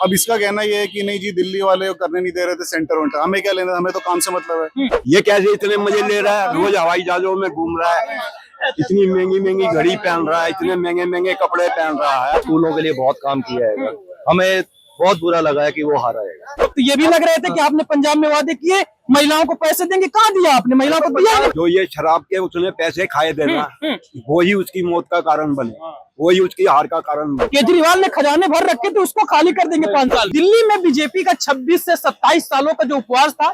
अब इसका कहना ये है कि नहीं जी दिल्ली वाले करने नहीं दे रहे थे सेंटर वेंटर, हमें क्या लेना, हमें तो काम से मतलब है। ये कैसे इतने मजे ले रहा है, रोज हवाई जहाजों में घूम रहा है, इतनी महंगी महंगी घड़ी पहन रहा है, इतने महंगे महंगे कपड़े पहन रहा है। स्कूलों के लिए बहुत काम किया है, हमें बहुत बुरा लगा है कि वो हारा है। तो ये भी लग रहे थे कि आपने पंजाब में वादे किए महिलाओं को पैसे देंगे, कहाँ दिया आपने, महिलाओं को दिया नहीं। जो ये शराब के उसने पैसे खाए देना, वही उसकी मौत का कारण बने, वही उसकी हार का कारण बने। केजरीवाल ने खजाने भर रखे थे, उसको खाली कर देंगे 5 साल। दिल्ली में बीजेपी का 26 से 27 सालों का जो उपवास था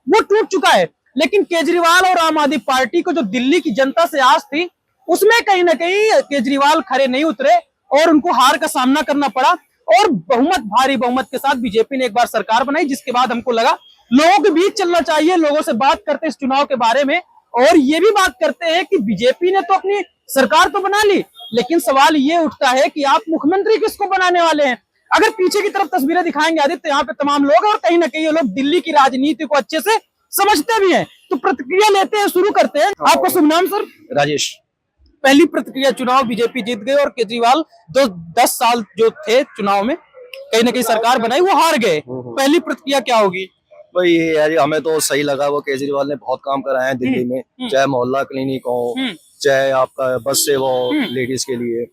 वो टूट चुका है, लेकिन केजरीवाल और आम आदमी पार्टी को जो दिल्ली की जनता से आस थी उसमें कहीं ना कहीं केजरीवाल खरे नहीं उतरे और उनको हार का सामना करना पड़ा। और भारी बहुमत के साथ बीजेपी ने एक बार सरकार बनाई, जिसके बाद हमको लगा लोगों के बीच चलना चाहिए, लोगों से बात करते इस चुनाव के बारे में। और ये भी बात करते हैं कि बीजेपी ने तो अपनी सरकार तो बना ली, लेकिन सवाल ये उठता है कि आप मुख्यमंत्री किसको बनाने वाले हैं। अगर पीछे की तरफ तस्वीरें दिखाएंगे आदित्य, यहाँ पे तमाम लोग और कहीं ना कहीं ये लोग दिल्ली की राजनीति को अच्छे से समझते भी हैं। तो प्रतिक्रिया लेते हैं, शुरू करते हैं। आपका शुभ नाम सर? राजेश। पहली प्रतिक्रिया, चुनाव बीजेपी जीत गई और केजरीवाल 10 साल जो थे चुनाव में कहीं ना कहीं सरकार बनाई, वो हार गए। पहली प्रतिक्रिया क्या होगी? भाई ये यार हमें तो सही लगा, वो केजरीवाल ने बहुत काम कराए हैं दिल्ली में, चाहे मोहल्ला क्लिनिक हो, चाहे आपका बस सेवा हो लेडीज के लिए,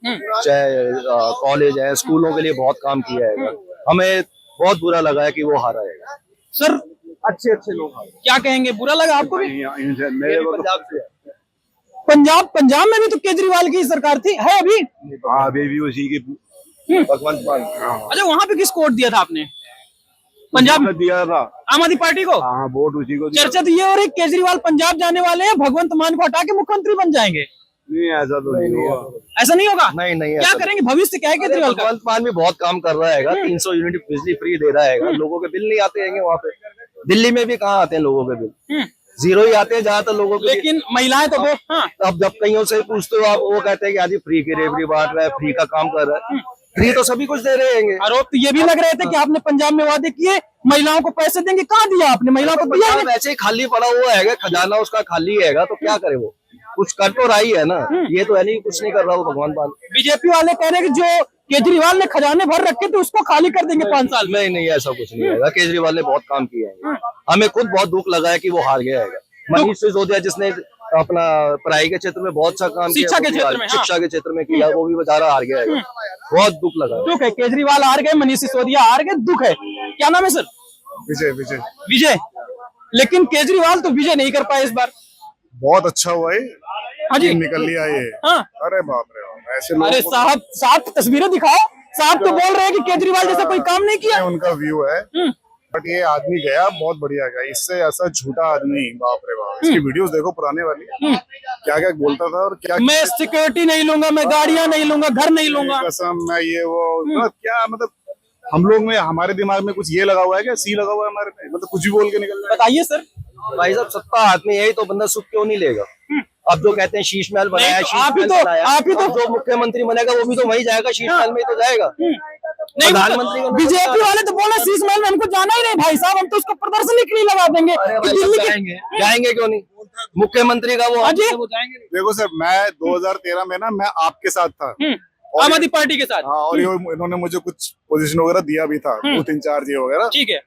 चाहे कॉलेज है, स्कूलों के लिए बहुत काम किया है। हमें बहुत बुरा लगा है कि वो हारा है। सर अच्छे लोग क्या कहेंगे, बुरा लगा आपको भी? पंजाब से पंजाब में भी तो केजरीवाल की सरकार थी, है अभी? हाँ अभी भी उसी की भगवंत मान। अच्छा, वहाँ पे किसको वोट दिया था आपने? पंजाब में दिया था आम आदमी पार्टी को। हाँ वोट उसी को दिया। चर्चा तो ये हो रही केजरीवाल पंजाब जाने वाले हैं, भगवंत मान को हटा के मुख्यमंत्री बन जाएंगे। नहीं ऐसा तो नहीं होगा। ऐसा नहीं होगा? नहीं क्या करेंगे, भविष्य क्या है केजरीवाल का? भगवंत मान भी बहुत काम कर रहा है, 300 यूनिट बिजली फ्री दे रहा है, लोगों के बिल नहीं आते हैं वहाँ पे। दिल्ली में भी कहाँ आते हैं लोगों के बिल, जीरो ही आते हैं ज्यादातर लोगों के। लेकिन महिलाएं तो अब जब कईयों से पूछते हो आप, वो कहते हैं कि आदि फ्री की रेवड़ी बांट रहा है, फ्री का काम कर रहा है। फ्री तो सभी कुछ दे रहे हैं। आरोप तो ये भी लग रहे थे कि आपने पंजाब में वादे किए महिलाओं को पैसे देंगे, कहाँ दिया आपने, महिलाओं को दिया नहीं। वैसे ही खाली पड़ा हुआ है, खजाना उसका खाली है, तो क्या करे वो, कुछ कर तो रहा ही है ना। ये तो है नहीं कुछ नहीं कर रहा वो भगवान मान। बीजेपी वाले कह रहे हैं कि जो केजरीवाल ने खजाने भर रखे थे उसको खाली कर देंगे 5 साल में। नहीं ऐसा कुछ नहीं है, केजरीवाल ने बहुत काम किया है। हमें खुद बहुत दुख लगा है कि वो हार गया है। मनीष सिसोदिया जिसने अपना पढ़ाई के क्षेत्र में बहुत अच्छा काम किया, शिक्षा के क्षेत्र में किया, वो भी बेचारा हार गया है। बहुत दुख लगा। दुख है, केजरीवाल हार गए, मनीष सिसोदिया हार गए, दुख है। क्या नाम है सर? विजय। लेकिन केजरीवाल तो विजय नहीं कर पाए इस बार। बहुत अच्छा हुआ है। हाँ जी, निकल लिया ये। हाँ। अरे बाप रे, ऐसे लोग। अरे साहब तस्वीरें दिखाओ। साहब तो बोल रहे हैं कि केजरीवाल जैसा कोई काम नहीं किया। उनका व्यू है, बट ये आदमी गया बहुत बढ़िया गया, इससे ऐसा झूठा आदमी, बाप रे बाप। इसकी वीडियोस देखो पुराने वाली, क्या क्या बोलता था और क्या। मैं सिक्योरिटी नहीं लूंगा, मैं गाड़ियां नहीं लूंगा, घर नहीं लूंगा, कसम मैं ये वो क्या मतलब हम लोग में, हमारे दिमाग में कुछ ये लगा हुआ है क्या, सी लगा हुआ है हमारे में, मतलब कुछ भी बोल के निकल रहा है। बताइए सर। भाई साहब सत्ता हाथ में यही तो बंदा सुख क्यों नहीं लेगा। अब जो कहते हैं शीश महल बनाया, आप ही तो जो मुख्यमंत्री बनेगा वो भी तो वही जाएगा, शीश महल में ही तो जाएगा। प्रधानमंत्री बीजेपी वाले तो बोला शीश महल में हमको जाना ही नहीं भाई साहब, हम तो उसको प्रदर्शनी के लिए लगा देंगे। जाएंगे क्यों नहीं, मुख्यमंत्री का वो जाएंगे। देखो सर, मैं 2013 में ना मैं आपके साथ था, आम आदमी पार्टी के साथ। हाँ, और इन्होंने मुझे कुछ पोजीशन वगैरह दिया भी था, बूथ इंचार्ज वगैरह, ठीक है।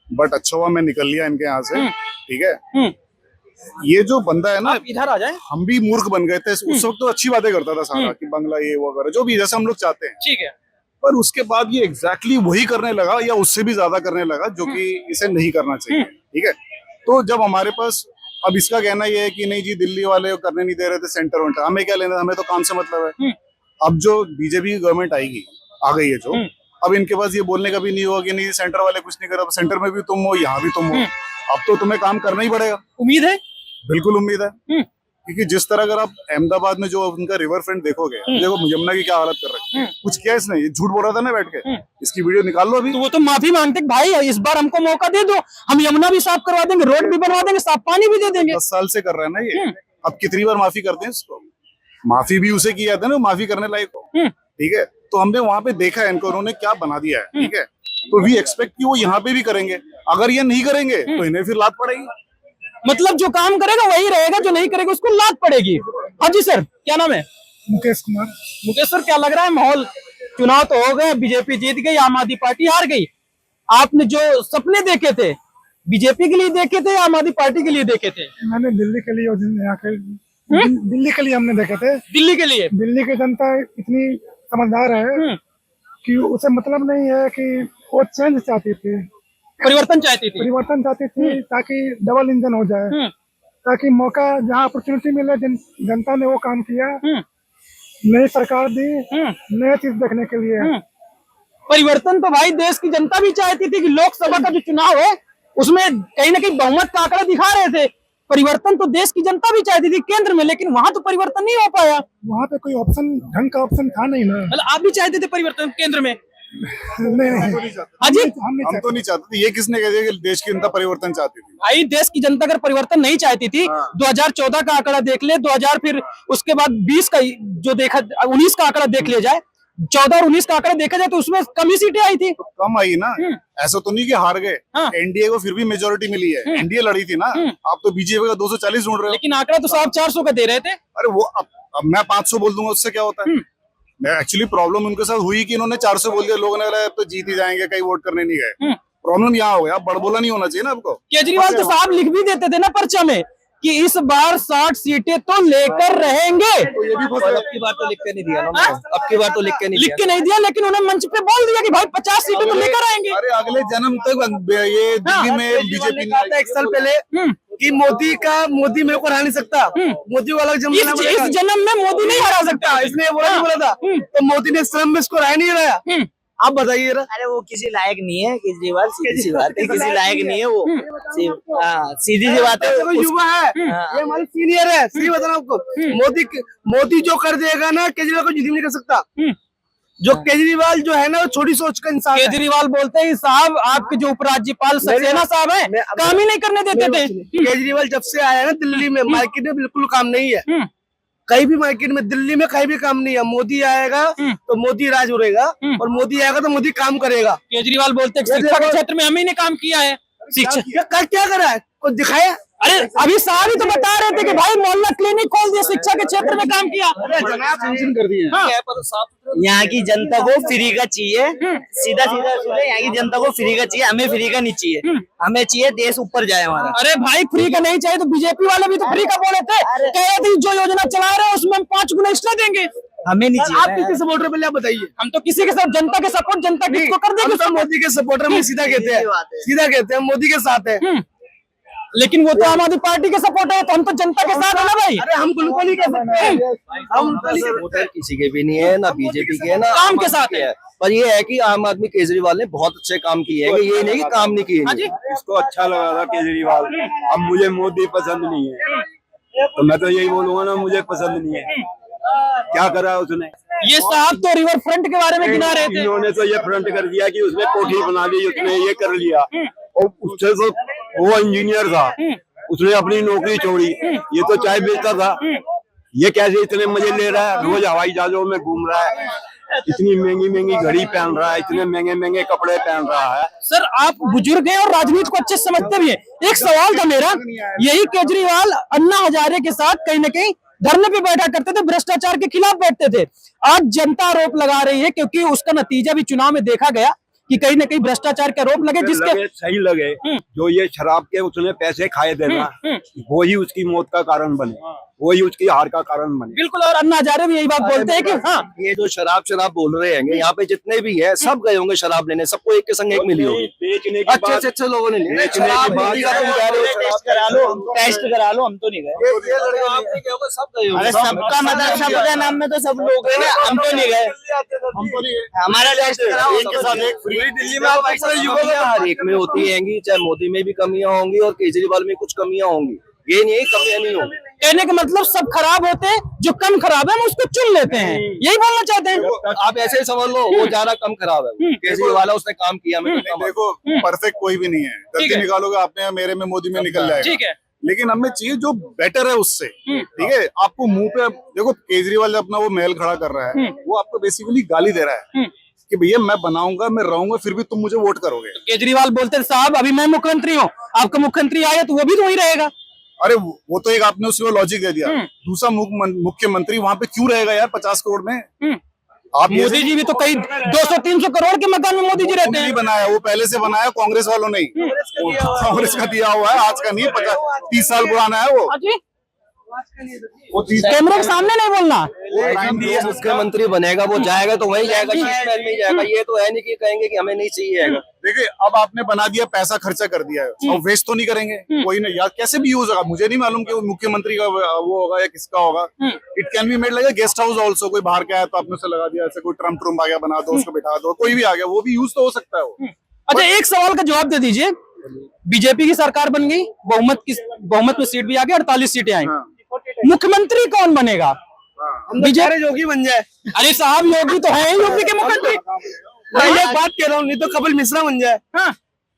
बट अच्छा हुआ मैं निकल लिया इनके यहाँ से, ठीक है। ये जो बंदा है ना, इधर आ जाए। हम भी मूर्ख बन गए थे उस वक्त, तो अच्छी बातें करता था सारा कि बंगला ये वो वगैरह जो भी जैसा हम लोग चाहते हैं, ठीक है। पर उसके बाद ये एग्जैक्टली वही करने लगा या उससे भी ज्यादा करने लगा, जो कि इसे नहीं करना चाहिए, ठीक है। तो जब हमारे पास, अब इसका कहना ये है कि नहीं जी दिल्ली वाले करने नहीं दे रहे थे सेंटर वेंटर, हमें क्या लेना, हमें तो काम से मतलब है। अब जो बीजेपी की गवर्नमेंट आ गई है जो, अब इनके पास ये बोलने का भी नहीं होगा कि नहीं सेंटर वाले कुछ नहीं कर रहे, सेंटर में भी तुम हो, यहाँ भी तुम हो, अब तो तुम्हें काम करना ही पड़ेगा। उम्मीद है, बिल्कुल उम्मीद है, क्योंकि जिस तरह अगर आप अहमदाबाद में जो उनका रिवर फ्रंट देखोगे, देखो यमुना की क्या हालत कर रखी है, कुछ किया इसने, ये झूठ बोल रहा था ना बैठ के, इसकी वीडियो निकाल लो अभी। तो वो तो माफी मांगते भाई इस बार हमको मौका दे दो, हम यमुना भी साफ करवा देंगे, रोड भी बनवा देंगे, साफ पानी भी दे देंगे। 10 साल से कर रहा है ना ये, अब कितनी बार माफी करते हैं इसको, माफी भी उसे की जाती है ना, माफी करने लायक हो, ठीक है। तो हमने वहां पे देखा है इनको, उन्होंने क्या बना दिया है, ठीक है। तो वी एक्सपेक्ट कि वो यहाँ पे भी करेंगे, अगर ये नहीं करेंगे तो इन्हें फिर लात पड़ेगी। मतलब जो काम करेगा वही रहेगा, जो नहीं करेगा उसको लात पड़ेगी। हाँ जी सर, क्या नाम है? मुकेश कुमार। मुकेश सर, क्या लग रहा है माहौल? चुनाव तो हो गए, बीजेपी जीत गई, आम आदमी पार्टी हार गई, आपने जो सपने देखे थे बीजेपी के लिए देखे थे या आम आदमी पार्टी के लिए देखे थे? मैंने दिल्ली के लिए और यहाँ के दिल्ली के लिए हमने देखे थे। दिल्ली के लिए। दिल्ली की जनता इतनी समझदार है कि उसे मतलब नहीं है कि वो चेंज चाहती थी, परिवर्तन चाहती थी। परिवर्तन चाहती थी ताकि डबल इंजन हो जाए, ताकि मौका जहाँ अपॉर्चुनिटी मिले जनता ने वो काम किया। नई सरकार दी नई चीज देखने के लिए। परिवर्तन तो भाई देश की जनता भी चाहती थी कि लोकसभा का जो चुनाव है उसमें कहीं ना कहीं बहुमत का आंकड़ा दिखा रहे थे। परिवर्तन तो देश की जनता भी चाहती थी केंद्र में, लेकिन वहां तो परिवर्तन नहीं हो पाया। वहाँ पे कोई ऑप्शन ढंग का ऑप्शन था नहीं ना। मतलब आप भी चाहते थे परिवर्तन केंद्र में? नहीं अजी हम तो नहीं चाहते थे। ये किसने कह दिया कि देश की जनता परिवर्तन चाहती थी? भाई देश की जनता अगर परिवर्तन नहीं चाहती थी 2014 का आंकड़ा देख ले, 2000 फिर उसके बाद 20 का जो देखा 19 का आंकड़ा देख लिया जाए, 14 और 19 का आंकड़ा देखा जाए तो उसमें कम ही सीटें आई थी। तो कम आई ना, ऐसा तो नहीं कि हार गए। एनडीए को फिर भी मेजोरिटी मिली है। एनडीए लड़ी थी ना। आप तो बीजेपी का 240 ढूंढ रहे हो। लेकिन आंकड़ा तो साहब 400 का दे रहे थे। अरे वो अब मैं 500 बोल दूंगा, उससे क्या होता है? एक्चुअली प्रॉब्लम उनके साथ हुई कि इन्होंने 400 बोल दिया, लोगों ने कहा अब तो जीत ही जाएंगे, कहीं वोट करने नहीं गए। प्रॉब्लम यहाँ हो गया, बड़बोला नहीं होना चाहिए ना आपको। केजरीवाल तो साहब लिख भी देते थे ना पर्चा में कि इस बार 60 सीटें तो लेकर रहेंगे। अब की बार तो लिख के नहीं दिया ना, अब की बार तो लिख के नहीं दिया, लेकिन उन्हें मंच पे बोल दिया कि भाई 50 सीटें तो लेकर आएंगे। अरे अगले जन्म तक ये दिल्ली में बीजेपी था एक साल पहले कि मोदी मेरे को हरा नहीं सकता, मोदी वाला इस जन्म में मोदी नहीं हरा सकता, इसने बोला था। तो मोदी ने श्रम में इसको राय नहीं हराया। आप बताइए। अरे वो किसी लायक नहीं है केजरीवाल, सीधी सी बात है, किसी लायक नहीं है वो। सीधी सी बात है। वो युवा है, ये हमारे सीनियर है। सही बता रहा हूँ आपको, मोदी जो कर देगा ना केजरीवाल को जिंदगी नहीं कर सकता। जो केजरीवाल जो है ना वो छोटी सोच का इंसान है। केजरीवाल बोलते हैं साहब आपके जो उपराज्यपाल सक्सेना साहब हैं काम ही नहीं करने देते थे। केजरीवाल जब से आया है ना दिल्ली में, मार्केट में बिल्कुल काम नहीं है। कहीं भी मार्केट में दिल्ली में कहीं भी काम नहीं है। मोदी आएगा तो मोदी राज उड़ेगा, और मोदी आएगा तो मोदी काम करेगा। केजरीवाल बोलते हैं शिक्षा के क्षेत्र में हम ही ने काम किया है। शिक्षा क्या करा है, कुछ दिखाया? अरे अभी साहब ही तो बता रहे थे कि भाई मोहल्ला क्लिनिक खोल दिया, शिक्षा के क्षेत्र में काम किया। कर दिए। यहाँ की जनता को फ्री का चाहिए, सीधा सीधा यहाँ की जनता को फ्री का चाहिए, हमें फ्री का नहीं चाहिए। हमें चाहिए देश ऊपर जाए हमारा। अरे भाई फ्री का नहीं चाहिए तो बीजेपी वाले भी तो फ्री का बोले थे, कह रहे थे जो योजना चला रहे हैं उसमें हम 5 गुना एक्स्ट्रा देंगे। हमें नहीं चाहिए। आप किसके सपोर्टर पहले आप बताइए। हम तो किसी के साथ जनता के सपोर्ट, जनता किसको कर देगी। हम तो मोदी के सपोर्टर में सीधा कहते हैं मोदी के साथ है। लेकिन वो तो आम आदमी पार्टी के सपोर्टर है, तो हम तो जनता के साथ है ना भाई। अरे हम बिल्कुल नहीं कह सकते, हम सपोर्टर किसी के भी नहीं है, ना बीजेपी के है ना काम के साथ है। पर ये है कि आम आदमी केजरीवाल ने बहुत अच्छे काम किए हैं, ये नहीं कि काम नहीं किए। इसको अच्छा लगा था केजरीवाल। अब मुझे मोदी पसंद नहीं है, तो मैं तो यही बोलूंगा ना, मुझे पसंद नहीं है। क्या करा उसने? ये साहब तो रिवर फ्रंट के बारे में गिना रहे थे। इन्होंने तो ये फ्रंट कर दिया कि उसने कोठी बना ली, उसने ये कर लिया। और उससे तो वो इंजीनियर था, उसने अपनी नौकरी छोड़ी, ये तो चाय बेचता था। ये कैसे इतने मजे ले रहा है, रोज हवाई जहाजों में घूम रहा है, इतनी महंगी महंगी घड़ी पहन रहा है, इतने महंगे महंगे कपड़े पहन रहा है। सर आप बुजुर्ग हैं और राजनीति को अच्छे से समझते भी हैं। एक सवाल था मेरा, यही केजरीवाल अन्ना हजारे के साथ कहीं न कहीं धरने पे बैठा करते थे, भ्रष्टाचार के खिलाफ बैठते थे। आज जनता आरोप लगा रही है क्योंकि उसका नतीजा भी चुनाव में देखा गया कि कहीं न कहीं भ्रष्टाचार के आरोप लगे, जिसके सही लगे जो ये शराब के उसने पैसे खाए देना, वो ही उसकी मौत का कारण बने, वो ही उसकी हार का कारण बने। बिल्कुल। और अन्ना हजारे भी यही बात बोलते हैं कि हाँ ये जो शराब बोल रहे हैं यहाँ पे जितने भी है सब गए होंगे शराब लेने, सबको एक के संग एक मिली होगी। बेचने की अच्छे से अच्छे लोगों ने ली। बेचने की बात टेस्ट करा लो, हम तो नहीं गए। अरे सबका मतलब सबके नाम में तो सब लोग गए, हम तो नहीं गए। हमारा टेस्ट कराओ। दिल्ली में हर एक में होती रहेंगी, चाहे मोदी में भी कमियां होंगी और केजरीवाल में कुछ कमियां होंगी, ये नहीं कमियां नहीं होंगी। कहने का मतलब सब खराब होते हैं, जो कम खराब है हम उसको चुन लेते हैं, यही बोलना चाहते हैं। आप ऐसे ही समझ लो वो ज्यादा कम खराब है, केजरीवाल है उसने काम किया। देखो परफेक्ट कोई भी नहीं है, गलती निकालोगे आपने मेरे में मोदी में निकल जाएगा। ठीक है, लेकिन हमें चाहिए जो बेटर है उससे। ठीक है, आपको मुंह पे देखो केजरीवाल अपना वो महल खड़ा कर रहा है, वो आपको बेसिकली गाली दे रहा है कि भैया मैं बनाऊंगा, मैं रहूंगा, फिर भी तुम मुझे वोट करोगे। केजरीवाल बोलते साहब अभी मैं मुख्यमंत्री हूँ, आपका मुख्यमंत्री आया तो वो भी तो वही रहेगा। अरे वो तो एक आपने उसमें लॉजिक दे दिया। दूसरा मुख्यमंत्री वहां पे क्यों रहेगा यार 50 करोड़ में? आप मोदी जी भी तो कई 200-300 करोड़ के मकान में मोदी जी रहते नहीं हैं। बनाया, वो पहले से बनाया, कांग्रेस वालों ने कांग्रेस का दिया हुआ है, आज का नहीं, 30 साल पुराना है वो। हाँ जी, वो 30 कैमरे के सामने नहीं बोलना। जो मुख्यमंत्री बनेगा वो जाएगा तो वहीं जाएगा, शीश महल में ही जाएगा। ये तो है नहीं कि कहेंगे कि हमें नहीं चाहिए। देखिए, अब आपने बना दिया, पैसा खर्चा कर दिया है, और वेस्ट तो नहीं करेंगे कोई नहीं यार, कैसे भी यूज होगा, मुझे नहीं मालूम कि वो मुख्यमंत्री का वो होगा या किसका होगा। It can be made like guest house also, कोई बाहर का है तो आपने उसे लगा दिया, ऐसे कोई ट्रम्प आ गया बना दो, उसको बिठा दो, कोई भी आ गया, वो भी यूज तो हो सकता है वो। अच्छा, एक सवाल का जवाब दे दीजिए। बीजेपी की सरकार बन गई, बहुमत में सीट भी आ गई, 48 सीटें आई, मुख्यमंत्री कौन बनेगा? बीजेपी योगी बन जाए। अरे साहब, योगी तो है ही यूपी के मुख्यमंत्री। मैं एक बात कह रहा हूँ, नहीं तो कपिल मिश्रा बन जाए। हाँ,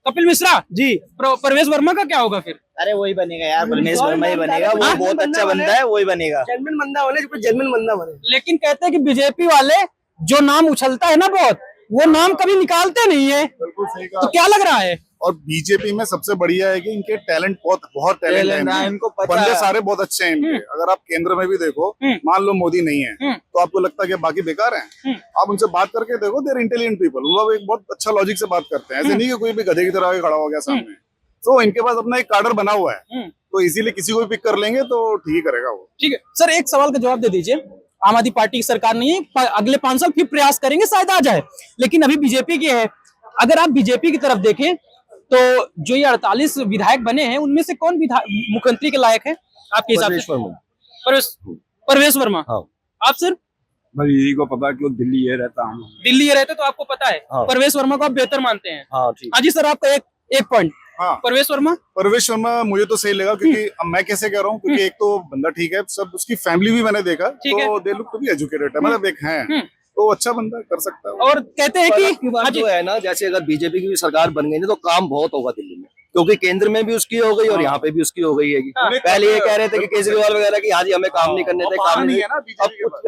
कपिल मिश्रा जी। परवेश वर्मा का क्या होगा फिर? अरे वही बनेगा यार, परमेश वर्मा ही बनेगा, वो बहुत अच्छा बंदा है, वही बनेगा। जेन्युइन बंदा बने, जेन्युइन बंदा बने। लेकिन कहते हैं कि बीजेपी वाले जो नाम उछलता है ना बहुत, वो नाम कभी निकालते नहीं है, बिल्कुल सही तो कहा। क्या लग रहा है? और बीजेपी में सबसे बढ़िया है कि इनके टैलेंट बहुत टैलेंट है, इनको पता बंदे है। सारे बहुत अच्छे हैं इनके। अगर आप केंद्र में भी देखो, मान लो मोदी नहीं है तो आपको लगता है कि बाकी बेकार हैं। आप उनसे बात करके देखो, देर इंटेलिजेंट पीपल, वो लोग एक बहुत अच्छा लॉजिक से बात करते हैं, ऐसे नहीं कि कोई भी गधे की तरह आके खड़ा हो गया सामने। तो इनके पास अपना एक कार्डर बना हुआ है, तो इसीलिए किसी को भी पिक कर लेंगे तो ठीक ही करेगा वो। ठीक है सर, एक सवाल का जवाब दे दीजिए। आम आदमी पार्टी की सरकार नहीं है, अगले 5 साल फिर प्रयास करेंगे, शायद आ जाए, लेकिन अभी बीजेपी की है। अगर आप बीजेपी की तरफ देखें तो जो ये 48 विधायक बने हैं, उनमें से कौन मुख्यमंत्री के लायक है आपके हिसाब से? परवेश वर्मा। हाँ। आप सर? बस यही को पता कि वो दिल्ली ये रहता हूँ। दिल्ली ये रहते तो आपको पता है। हाँ। परवेश वर्मा को आप बेहतर मानते हैं? हाँ ठीक। हाँ जी सर, आपका एक पॉइंट। हाँ, परवेश वर्मा मुझे तो सही लगा, क्योंकि अब मैं कैसे कह रहा हूँ, क्योंकि एक तो बंदा ठीक है, सब उसकी फैमिली भी मैंने देखा, तो they look to be educated है, मतलब एक है, तो अच्छा बंदा कर सकता है। और कहते हैं कि की बात जो है ना, जैसे अगर बीजेपी की भी सरकार बन गई ना तो काम बहुत होगा दिल्ली में, क्योंकि केंद्र में भी उसकी हो गई और यहाँ पे भी उसकी हो गई है। पहले ये कह रहे थे कि केजरीवाल वगैरह की हाँ जी हमें काम नहीं करने थे, काम नहीं है ना,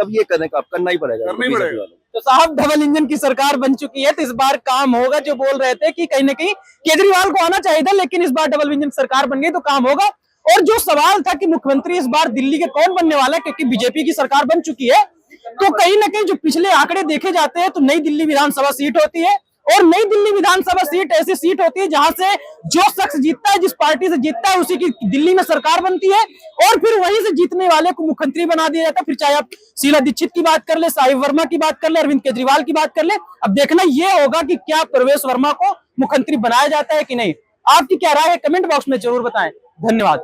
अब ये करना ही पड़ेगा, तो साहब डबल इंजन की सरकार बन चुकी है, तो इस बार काम होगा। जो बोल रहे थे कि कहीं ना कहीं केजरीवाल को आना चाहिए था, लेकिन इस बार डबल इंजन सरकार बन गई तो काम होगा। और जो सवाल था कि मुख्यमंत्री इस बार दिल्ली के कौन बनने वाला है, क्योंकि बीजेपी की सरकार बन चुकी है, तो कहीं ना कहीं जो पिछले आंकड़े देखे जाते हैं तो नई दिल्ली विधानसभा सीट होती है, और नई दिल्ली विधानसभा सीट ऐसी सीट होती है जहां से जो शख्स जीतता है, जिस पार्टी से जीतता है, उसी की दिल्ली में सरकार बनती है, और फिर वहीं से जीतने वाले को मुख्यमंत्री बना दिया जाता है। फिर चाहे आप शीला दीक्षित की बात कर ले, साहिब वर्मा की बात कर ले, अरविंद केजरीवाल की बात कर ले। अब देखना ये होगा कि क्या परवेश वर्मा को मुख्यमंत्री बनाया जाता है कि नहीं। आपकी क्या राय है, कमेंट बॉक्स में जरूर बताएं। धन्यवाद।